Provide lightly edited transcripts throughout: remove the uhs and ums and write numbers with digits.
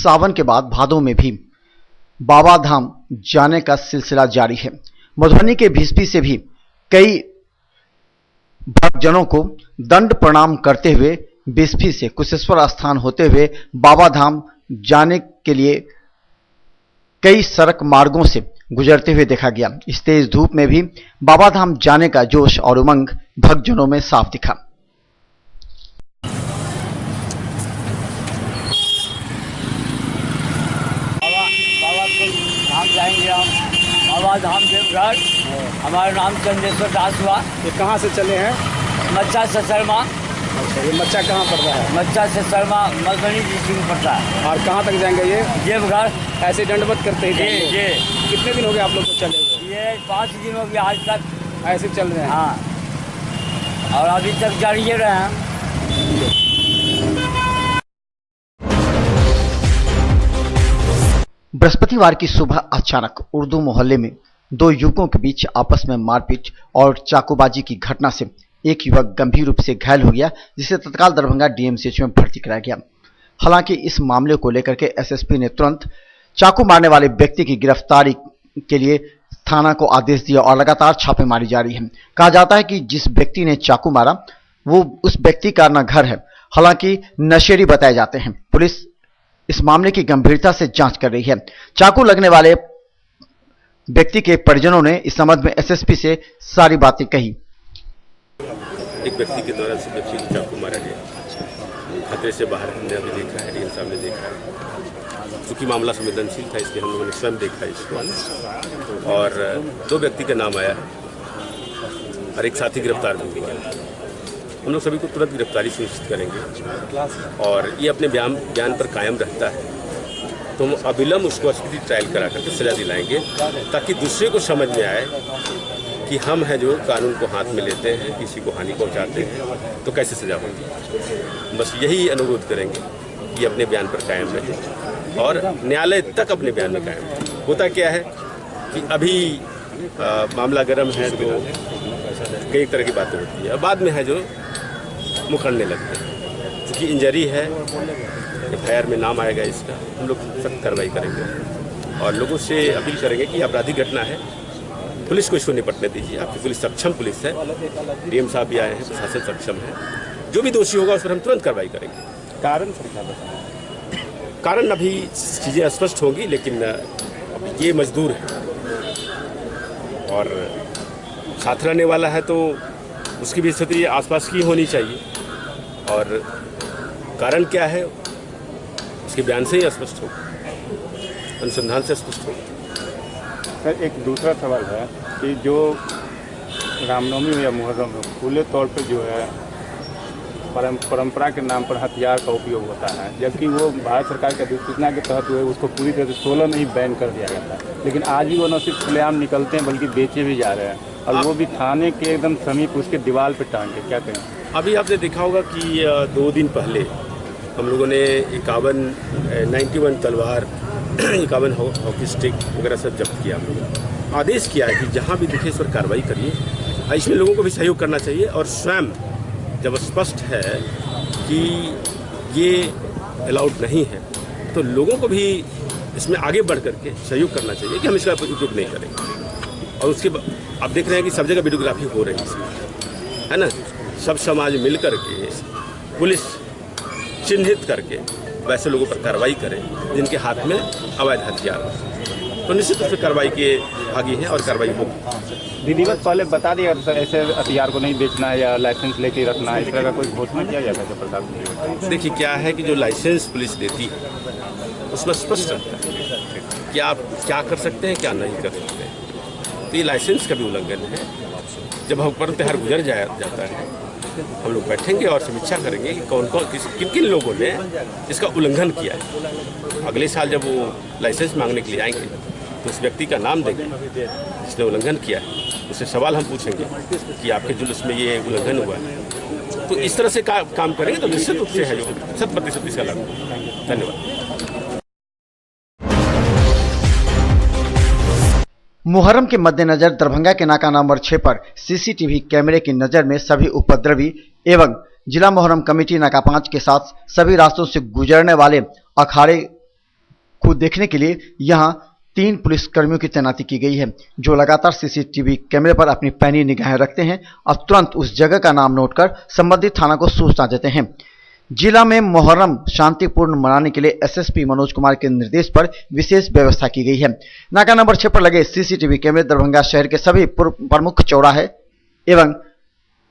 सावन के बाद भादों में भी बाबा धाम जाने का सिलसिला जारी है। मधुबनी के भिस्पी से भी कई भक्तजनों को दंड प्रणाम करते हुए भिस्पी से कुशेश्वर स्थान होते हुए बाबा धाम जाने के लिए कई सड़क मार्गों से गुजरते हुए देखा गया। इस तेज धूप में भी बाबा धाम जाने का जोश और उमंग भक्तजनों में साफ दिखा। धाम जाएंगे हम बाबा धाम देवघर। हमारा नाम चंदेश्वर दास हुआ। ये कहाँ से चले हैं? मच्चा से शर्मा। अच्छा, ये मच्चा कहाँ पड़ता है? मच्चा से शर्मा मधुबनी डिस्ट्रिक्ट में पड़ता है। और कहाँ तक जाएंगे ये? देवघर। ऐसे दंडवत करते हैं? ये कितने दिन हो गए आप लोग को चले हुए? ये 5 दिन हो गया आज तक ऐसे चल रहे हैं। हाँ, और अभी तक जारी रहे हैं। बृहस्पतिवार की सुबह अचानक उर्दू मोहल्ले में दो युवकों के बीच आपस में मारपीट और चाकूबाजी की घटना से एक युवक गंभीर रूप से घायल हो गया, जिसे तत्काल दरभंगा डीएमसीएच में भर्ती कराया गया। हालांकि इस मामले को लेकर के एसएसपी ने तुरंत चाकू मारने वाले व्यक्ति की गिरफ्तारी के लिए थाना को आदेश दिया और लगातार छापेमारी जारी है। कहा जाता है कि जिस व्यक्ति ने चाकू मारा वो उस व्यक्ति का न घर है, हालांकि नशेड़ी बताए जाते हैं। पुलिस इस मामले की गंभीरता से जांच कर रही है। चाकू लगने वाले व्यक्ति के परिजनों ने इस संबंध में एसएसपी से सारी बातें कही। एक व्यक्ति के द्वारा से व्यक्ति को चाकू मारा गया। खतरे से बाहर हमने अभी देखा है, डीएम साहब ने देखा है। चूँकि मामला संवेदनशील था इसलिए हम लोगों ने स्वयं देखा इसको, और 2 व्यक्ति का नाम आया और एक साथी गिरफ्तार भी गया। हम लोग सभी को तुरंत गिरफ्तारी सुनिश्चित करेंगे और ये अपने बयान पर कायम रहता है तो हम अविलंब उसको स्पीडी ट्रायल करा करके सजा दिलाएंगे, ताकि दूसरे को समझ में आए कि हम हैं जो कानून को हाथ में लेते हैं, किसी को हानि पहुंचाते हैं तो कैसे सजा होगी। बस यही अनुरोध करेंगे कि अपने बयान पर कायम रहे और न्यायालय तक अपने बयान में कायम रहे। होता क्या है कि अभी मामला गर्म है तो कई तरह की बातें होती है, बाद में है जो मुकरने लगते हैं। क्योंकि इंजरी है, एफआईआर में नाम आएगा इसका, हम लोग सख्त कार्रवाई करेंगे और लोगों से अपील करेंगे कि आपराधिक घटना है, पुलिस को इसको निपटने दीजिए। आपकी पुलिस सक्षम पुलिस है, डीएम साहब भी आए हैं, प्रशासन सक्षम है। जो भी दोषी होगा उस पर हम तुरंत कार्रवाई करेंगे। कारण अभी चीज़ें स्पष्ट होंगी, लेकिन ये मजदूर है और साथ रहने वाला है तो उसकी भी स्थिति आसपास की होनी चाहिए, और कारण क्या है उसके बयान से ही स्पष्ट होगा, अनुसंधान से स्पष्ट होगा। सर, एक दूसरा सवाल है कि जो रामनवमी या मुहर्रम में खुले तौर पे जो है परंपरा के नाम पर हथियार का उपयोग होता है, जबकि वो भारत सरकार के अधिसूचना के तहत हुए उसको पूरी तरह से 16 में ही बैन कर दिया गया था, लेकिन आज भी वो न सिर्फ खुलेआम निकलते हैं बल्कि बेचे भी जा रहे हैं, और वो भी थाने के एकदम समीप उसके दीवार पे टांग के। क्या कहें? अभी आपने देखा होगा कि 2 दिन पहले हम लोगों ने 91 तलवार 51 हॉकी स्टिक वगैरह सब जब्त किया। हम लोगों ने आदेश किया है कि जहाँ भी दिखे इस पर कार्रवाई करिए। इसमें लोगों को भी सहयोग करना चाहिए, और स्वयं जब स्पष्ट है कि ये अलाउड नहीं है तो लोगों को भी इसमें आगे बढ़ करके सहयोग करना चाहिए कि हम इसका उपयोग नहीं करेंगे। और उसके आप देख रहे हैं कि सब जगह वीडियोग्राफी हो रही है ना, सब समाज मिल करके पुलिस चिन्हित करके वैसे लोगों पर कार्रवाई करें जिनके हाथ में अवैध हथियार हो, तो निश्चित रूप से कार्रवाई के भागी हैं और कार्रवाई होगी। विधिवत पहले बता दिया ऐसे हथियार को नहीं बेचना है या लाइसेंस लेके रखना है, इस तरह का कोई घोषणा किया जाता है प्रशासन? देखिए क्या है कि जो लाइसेंस पुलिस देती है उसमें स्पष्ट रहता है कि आप क्या कर सकते हैं क्या नहीं कर सकते हैं। तो ये लाइसेंस का भी उल्लंघन है। जब हम पर्व त्यौहार गुजर जाता है हम लोग बैठेंगे और समीक्षा करेंगे कि कौन कौन किन किन लोगों ने इसका उल्लंघन किया है। अगले साल जब वो लाइसेंस मांगने के लिए आएंगे तो उस व्यक्ति का नाम देंगे जिसने उल्लंघन किया है, उससे सवाल हम पूछेंगे कि आपके जुलूस में ये उल्लंघन हुआ है। तो इस तरह से काम करेंगे तो निश्चित रूप से है जो 100% इसका लागू। धन्यवाद। मुहर्रम के मद्देनजर दरभंगा के नाका नंबर 6 पर सीसीटीवी कैमरे की नजर में सभी उपद्रवी एवं जिला मुहर्रम कमेटी नाका 5 के साथ सभी रास्तों से गुजरने वाले अखाड़े को देखने के लिए यहां 3 पुलिसकर्मियों की तैनाती की गई है, जो लगातार सीसीटीवी कैमरे पर अपनी पैनी निगाहें रखते हैं और तुरंत उस जगह का नाम नोट कर संबंधित थाना को सूचना देते हैं। जिला में मुहर्रम शांतिपूर्ण मनाने के लिए एसएसपी मनोज कुमार के निर्देश पर विशेष व्यवस्था की गई है। नाका नंबर 6 पर लगे सीसीटीवी कैमरे दरभंगा शहर के सभी प्रमुख चौराहे एवं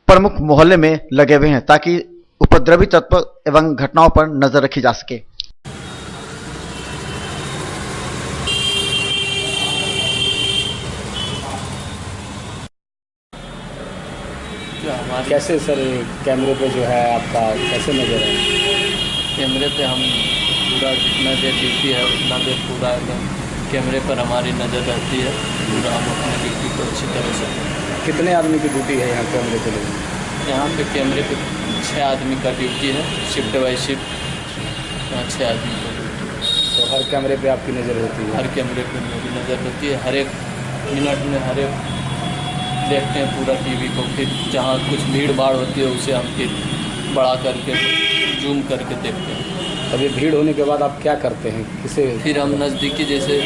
प्रमुख मोहल्ले में लगे हुए हैं, ताकि उपद्रवी तत्व एवं घटनाओं पर नजर रखी जा सके। कैसे सर कैमरे पे जो है आपका कैसे नजर है? कैमरे पे हम पूरा जितना देर ड्यूटी है उतना देर पूरा एकदम कैमरे पर हमारी नज़र रहती है। पूरा हम अपनी ड्यूटी को अच्छी तरह से। कितने आदमी की ड्यूटी है यहाँ कैमरे पे? यहाँ पे कैमरे पे 6 आदमी का ड्यूटी है, शिफ्ट बाई शिफ्ट। यहाँ 6 आदमी का ड्यूटी है। तो हर कैमरे पे आपकी नज़र होती है? हर कैमरे पे मेरी नज़र रहती है। हर एक मिनट में हर एक देखते हैं पूरा टीवी को। फिर जहाँ कुछ भीड़ भाड़ होती है उसे हम फिर बड़ा करके जूम करके देखते हैं। अब ये भीड़ होने के बाद आप क्या करते हैं? किसे? फिर हम नज़दीकी जैसे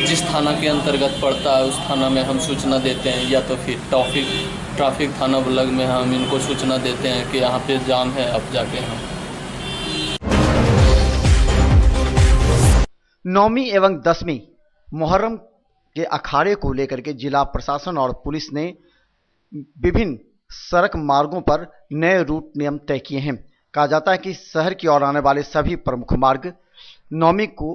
जिस थाना के अंतर्गत पड़ता है उस थाना में हम सूचना देते हैं, या तो फिर ट्रैफिक थाना ब्लॉक में हम इनको सूचना देते हैं कि यहाँ पे जाम है, अब जाके हम। 9वीं एवं 10वीं मुहर्रम के अखाड़े को लेकर के जिला प्रशासन और पुलिस ने विभिन्न सड़क मार्गों पर नए रूट नियम तय किए हैं। कहा जाता है कि शहर की ओर आने वाले सभी प्रमुख मार्ग 9वीं को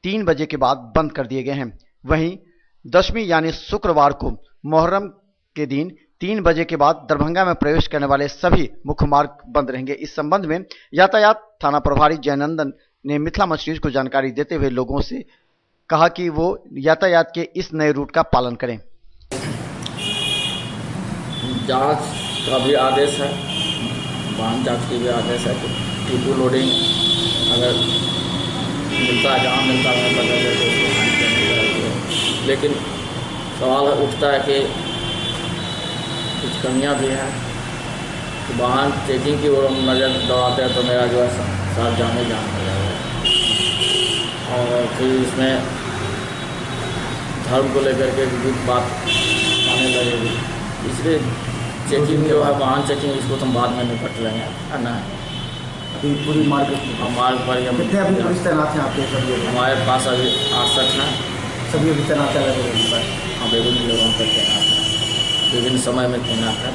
3 बजे के बाद बंद कर दिए गए हैं। वहीं 10वीं यानी शुक्रवार को मुहर्रम के दिन 3 बजे के बाद दरभंगा में प्रवेश करने वाले सभी मुख्य मार्ग बंद रहेंगे। इस संबंध में यातायात थाना प्रभारी जयनंदन ने मिथिला मंच न्यूज को जानकारी देते हुए लोगों से कहा कि वो यातायात के इस नए रूट का पालन करें। जांच का भी आदेश है, वाहन जांच की भी आदेश है कि टीपू लोडिंग अगर मिलता है, जहाँ मिलता है पता है तो उसको हानि करनी चाहिए। लेकिन सवाल उठता है कि कुछ कमियां भी हैं। तो वाहन चेकिंग की ओर नज़र दौड़ाते हैं तो मेरा जो है साथ जाने जान हो जाएगा। और फिर इसमें धर्म को लेकर के भी बात आने लगेगी, इसलिए चेकिंग जो है वाहन चेकिंग इसको तो हम बाद में निपट लेंगे, है ना। पूरी मार्ग पर कितने अभी पुलिस तैनात हैं आपके? सभी हमारे पास अभी 68 हैं। सभी अभी तैनात है पर? हाँ, विभिन्न लोगों पर तैनात है, विभिन्न समय में तैनात है।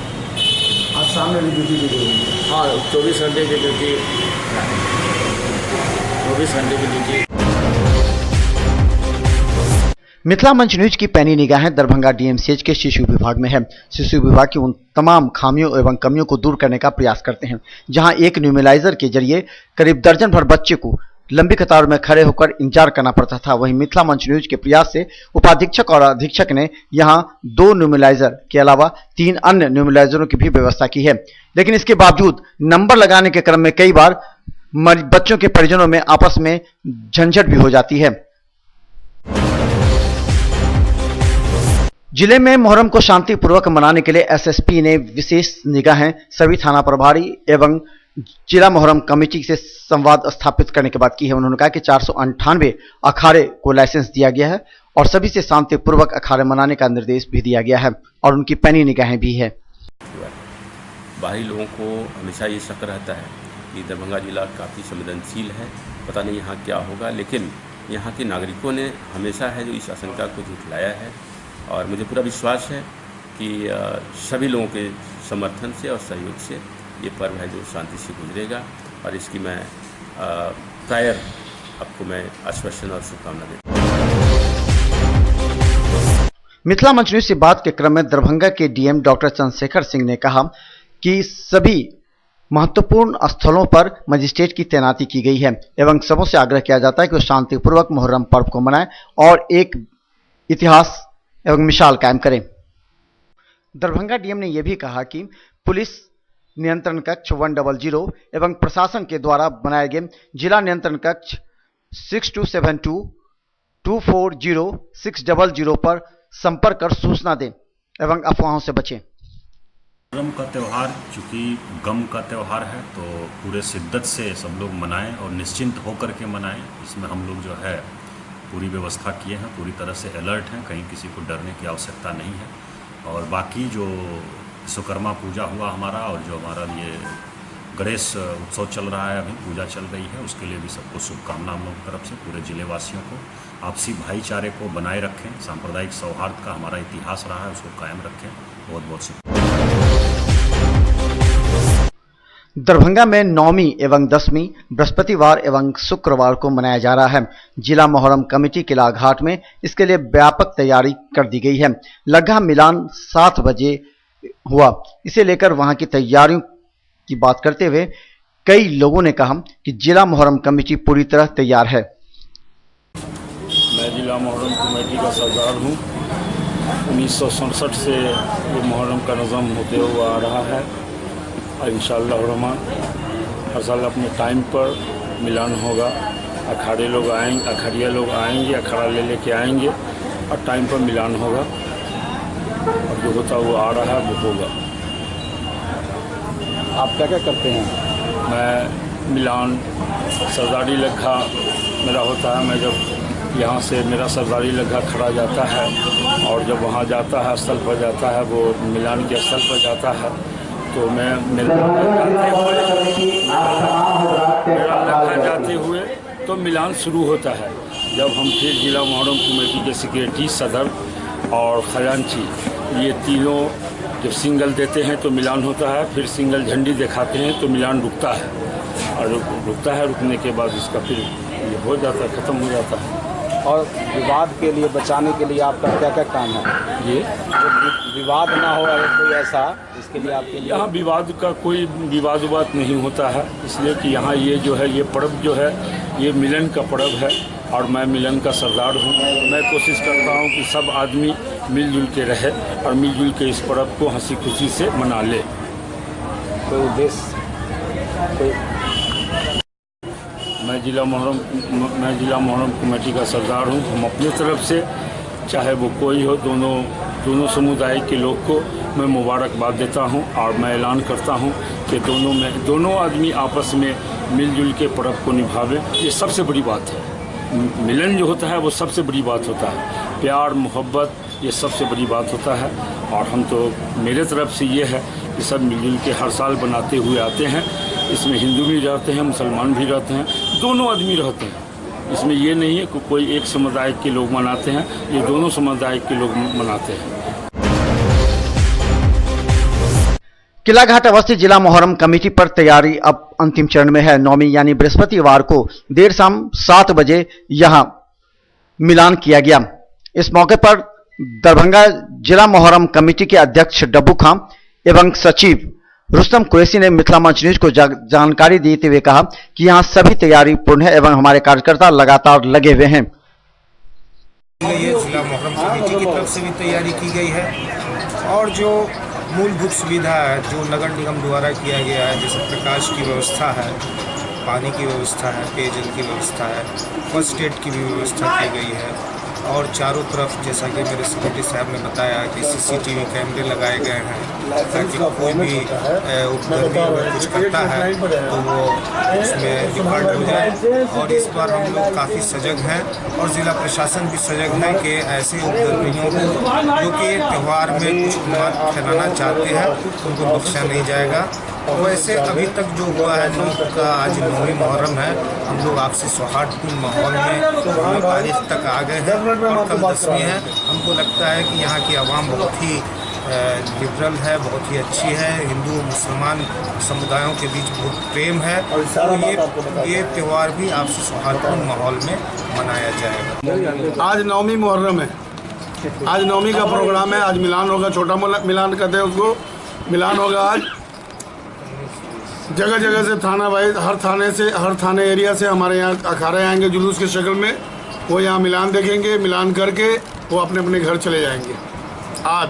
आज सामने भी ड्यूटी दी गई है? हाँ, 24 घंटे की ड्यूटी, 24 घंटे की ड्यूटी। मिथिला मंच न्यूज की पैनी निगाहें दरभंगा डीएमसीएच के शिशु विभाग में है। शिशु विभाग की उन तमाम खामियों एवं कमियों को दूर करने का प्रयास करते हैं, जहां एक न्यूमेलाइजर के जरिए करीब दर्जन भर बच्चे को लंबी कतार में खड़े होकर इंतजार करना पड़ता था। वहीं मिथिला मंच न्यूज के प्रयास से उपाधीक्षक और अधीक्षक ने यहां 2 न्यूमेलाइजर के अलावा 3 अन्य न्यूमेलाइजरों की भी व्यवस्था की है। लेकिन इसके बावजूद नंबर लगाने के क्रम में कई बार बच्चों के परिजनों में आपस में झंझट भी हो जाती है। जिले में मुहर्रम को शांतिपूर्वक मनाने के लिए एसएसपी ने विशेष निगाहें सभी थाना प्रभारी एवं जिला मुहर्रम कमेटी से संवाद स्थापित करने के बाद की है। उन्होंने कहा कि 498 अखाड़े को लाइसेंस दिया गया है और सभी से शांतिपूर्वक अखाड़े मनाने का निर्देश भी दिया गया है और उनकी पैनी निगाहें भी है। बाहरी लोगों को हमेशा ये शक रहता है कि दरभंगा जिला काफ़ी संवेदनशील है, पता नहीं यहाँ क्या होगा, लेकिन यहाँ के नागरिकों ने हमेशा है जो इस आशंका को झुठलाया है और मुझे पूरा विश्वास है कि सभी लोगों के समर्थन से और सहयोग से ये पर्व है जो शांति से गुजरेगा और इसकी मैं प्रायर आपको मैं आश्वासन और शुभकामना देता हूँ। मिथिला मंच न्यूज से बात के क्रम में दरभंगा के डीएम डॉक्टर चंद्रशेखर सिंह ने कहा कि सभी महत्वपूर्ण स्थलों पर मजिस्ट्रेट की तैनाती की गई है एवं सबों से आग्रह किया जाता है कि वो शांतिपूर्वक मुहर्रम पर्व को मनाएं और एक इतिहास एवं मिसाल कायम करें। दरभंगा डीएम ने यह भी कहा कि पुलिस नियंत्रण कक्ष 100 एवं प्रशासन के द्वारा बनाए गए जिला नियंत्रण कक्ष 6272 240 600 पर संपर्क कर सूचना दें एवं अफवाहों से बचें। मुहर्रम का त्यौहार चूँकि गम का त्यौहार है तो पूरे शिद्दत से सब लोग मनाएं और निश्चिंत होकर के मनाएं। इसमें हम लोग जो है पूरी व्यवस्था किए हैं, पूरी तरह से अलर्ट हैं, कहीं किसी को डरने की आवश्यकता नहीं है। और बाकी जो विश्वकर्मा पूजा हुआ हमारा और जो हमारा ये गणेश उत्सव चल रहा है, अभी पूजा चल रही है, उसके लिए भी सबको शुभकामना हम लोगों की तरफ से, पूरे ज़िले वासियों को। आपसी भाईचारे को बनाए रखें, सांप्रदायिक सौहार्द का हमारा इतिहास रहा है उसको कायम रखें। बहुत बहुत शुक्रिया। दरभंगा में नौवीं एवं 10वीं बृहस्पतिवार एवं शुक्रवार को मनाया जा रहा है। जिला मोहर्रम कमेटी किला घाट में इसके लिए व्यापक तैयारी कर दी गई है। लग्घा मिलान 7 बजे हुआ। इसे लेकर वहां की तैयारियों की बात करते हुए कई लोगों ने कहा कि जिला मोहर्रम कमेटी पूरी तरह तैयार है। मैं जिला मोहर्रम कमेटी का सरदार हूँ। 1967 से ये मोहर्रम का निज़ाम होते हुआ आ रहा है और इंशाअल्लाह रहमान हर साल अपने टाइम पर मिलान होगा। अखाड़े लोग आएंगे, अखाड़िया लोग आएंगे, अखाड़ा लेके आएंगे और टाइम पर मिलान होगा और जो होता वो आ रहा है वो होगा। आप क्या क्या करते हैं? मैं मिलान सरदारी लग्घा मेरा होता है। मैं जब यहाँ से मेरा सरदारी लग्घा खड़ा जाता है और जब वहाँ जाता है स्थल पर जाता है, वो मिलान के स्थल पर जाता है, तो मैं मेरा लग्घा जाते हुए तो मिलान शुरू होता है। जब हम फिर जिला मोहर्रम कमेटी के सेक्रेटरी, सदर और खजांची ये तीनों जब सिंगल देते हैं तो मिलान होता है, फिर सिंगल झंडी दिखाते हैं तो मिलान रुकता है और रुकता है। रुकने के बाद इसका फिर ये हो जाता है, ख़त्म हो जाता है। और विवाद के लिए बचाने के लिए आपका क्या क्या काम है? ये विवाद ना हो कोई ऐसा, इसके लिए आपके लिए? यहाँ विवाद का कोई विवाद नहीं होता है, इसलिए कि यहाँ ये जो है ये पर्व जो है ये मिलन का पर्व है और मैं मिलन का सरदार हूँ। मैं कोशिश करता हूँ कि सब आदमी मिलजुल के रहे और मिलजुल के इस पर्व को हंसी खुशी से मना ले। कोई उद्देश्य मैं जिला मोहर्रम कमेटी का सरदार हूँ। हम अपनी तरफ से चाहे वो कोई हो, दोनों समुदाय के लोग को मैं मुबारकबाद देता हूँ और मैं ऐलान करता हूँ कि दोनों आदमी आपस में मिलजुल के पर्व को निभावे। ये सबसे बड़ी बात है। मिलन जो होता है वो सबसे बड़ी बात होता है। प्यार मोहब्बत ये सबसे बड़ी बात होता है और हम तो मेरे तरफ से ये है कि सब मिलजुल के हर साल बनाते हुए आते हैं। इसमें हिंदू भी रहते हैं, मुसलमान भी रहते हैं, दोनों आदमी रहते हैं। इसमें ये नहीं है कि कोई एक समुदाय के लोग मनाते हैं, ये दोनों समुदाय के लोग मनाते हैं। किला घाट अवस्थित जिला मोहर्रम कमेटी पर तैयारी अब अंतिम चरण में है। 9वीं यानी बृहस्पतिवार को देर शाम 7 बजे यहां मिलान किया गया। इस मौके पर दरभंगा जिला मोहर्रम कमेटी के अध्यक्ष डब्बू खां एवं सचिव रुस्तम कुरैशी ने मिथिला मंच न्यूज को जानकारी देते हुए कहा कि यहां सभी तैयारी पूर्ण है एवं हमारे कार्यकर्ता लगातार लगे हुए हैं। ये जिला मोहर्रम कमेटी की तरफ से भी तैयारी की गई है और जो मूलभूत सुविधा है जो नगर निगम द्वारा किया गया है, जैसे प्रकाश की व्यवस्था है, पानी की व्यवस्था है, पेयजल की व्यवस्था है, फर्स्ट एड की भी व्यवस्था की गई है और चारों तरफ जैसा कि मेरे सेक्रेटरी साहब ने बताया कि CCTV कैमरे लगाए गए हैं ताकि कोई भी उपद्रवी अगर कुछ करता है तो वो उसमें रिकॉर्ड हो जाए। और इस बार हम लोग काफ़ी सजग हैं और ज़िला प्रशासन भी सजग है कि ऐसे उपद्रवियों को जो कि त्यौहार में कुछ उन्माद फैलाना चाहते हैं उनको बख्शा नहीं जाएगा। और वैसे अभी तक जो हुआ है आज 9वीं मुहर्रम है, हम लोग आपसी सौहार्दपूर्ण माहौल में 9 तारीख तक आ गए हैं और कल 10वीं है। हमको लगता है कि यहाँ की आवाम बहुत ही लिबरल है, बहुत ही अच्छी है। हिंदू मुसलमान समुदायों के बीच बहुत प्रेम है और ये त्यौहार भी आपसी सौहार्दपूर्ण माहौल में मनाया जाएगा। आज 9वीं मुहर्रम है, आज 9वीं का प्रोग्राम है। आज मिलान होगा, छोटा मिलान कहते हैं उसको, मिलान होगा आज। जगह जगह से थाना वाइज हर थाने एरिया से हमारे यहाँ अखाड़े आएंगे जुलूस की शक्ल में। वो यहाँ मिलान देखेंगे, मिलान करके वो अपने अपने घर चले जाएंगे। आज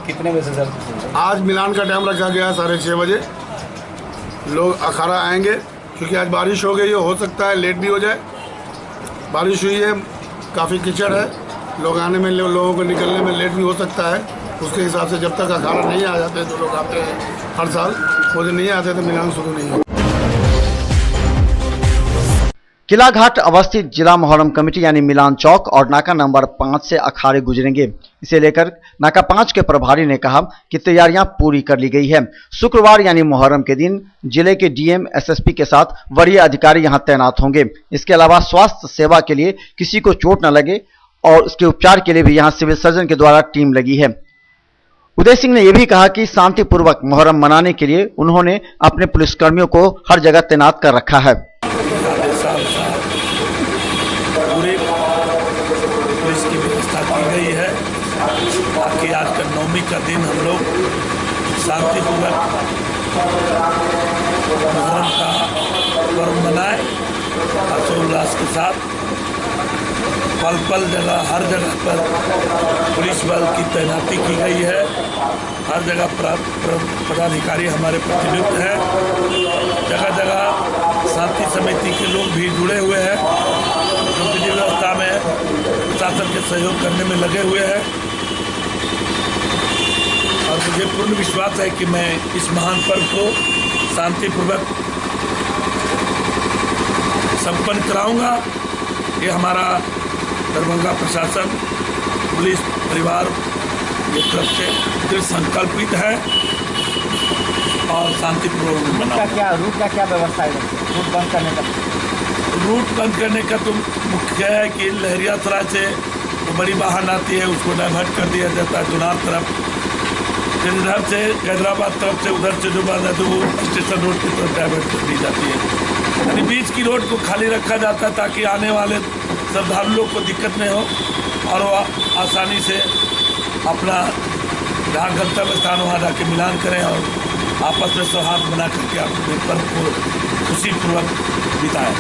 कितने बजे सर? आज मिलान का टाइम रखा गया है 6:30 बजे। लोग अखाड़ा आएंगे क्योंकि आज बारिश हो गई है, हो सकता है लेट भी हो जाए। बारिश हुई है, काफ़ी कीचड़ है लोग आने में, लोगों को निकलने में लेट भी हो सकता है। उसके हिसाब से जब तक अखाड़ा नहीं आ जाते जो लोग आते हैं हर साल, वो जो नहीं आते तो मिलान शुरू नहीं होता। किला घाट अवस्थित जिला मोहर्रम कमेटी यानी मिलान चौक और नाका नंबर 5 से अखाड़े गुजरेंगे। इसे लेकर नाका 5 के प्रभारी ने कहा कि तैयारियां पूरी कर ली गई है। शुक्रवार यानी मोहर्रम के दिन जिले के डीएम एसएसपी के साथ वरीय अधिकारी यहां तैनात होंगे। इसके अलावा स्वास्थ्य सेवा के लिए किसी को चोट न लगे और उसके उपचार के लिए भी यहां सिविल सर्जन के द्वारा टीम लगी है। उदय सिंह ने यह भी कहा कि शांतिपूर्वक मोहर्रम मनाने के लिए उन्होंने अपने पुलिसकर्मियों को हर जगह तैनात कर रखा है। पूरे पुलिस की व्यवस्था की गई है ताकि आज का नवमी का दिन हम लोग शांतिपूर्वक मोहर्रम का पर्व मनाएं हर्षोल्लास के साथ। पल पल जगह हर जगह पर पुलिस बल की तैनाती की गई है। हर जगह पदाधिकारी हमारे प्रतिनियुक्त हैं। जगह जगह शांति समिति के लोग भी जुड़े हुए हैं जो विधि व्यवस्था में प्रशासन के सहयोग करने में लगे हुए हैं। और मुझे पूर्ण विश्वास है कि मैं इस महान पर्व को शांतिपूर्वक संपन्न कराऊंगा। ये हमारा दरभंगा प्रशासन, पुलिस, परिवार ये तरफ से दृढ़ संकल्पित है और शांतिपूर्वक मनाऊंगा। रूट का क्या व्यवस्था है? रूट बंद करने का? रूट बंद करने का तो मुख्य है कि लहरियासराय से तो बड़ी वाहन आती है, उसको डाइवर्ट कर दिया जाता है दुनार तरफ। फिर इधर से हैदराबाद तरफ से उधर से जो बात है तो वो स्टेशन रोड की तरफ डाइवर्ट कर दी जाती है। यानी बीच की रोड को खाली रखा जाता है ताकि आने वाले श्रद्धालुओं को दिक्कत नहीं हो और वो आसानी से अपना जहाँ गंतव्य स्थान वहाँ जाके मिलान करें और आपस में सौहार्द बना करके अपने पर्व को खुशीपूर्वक बिताएं।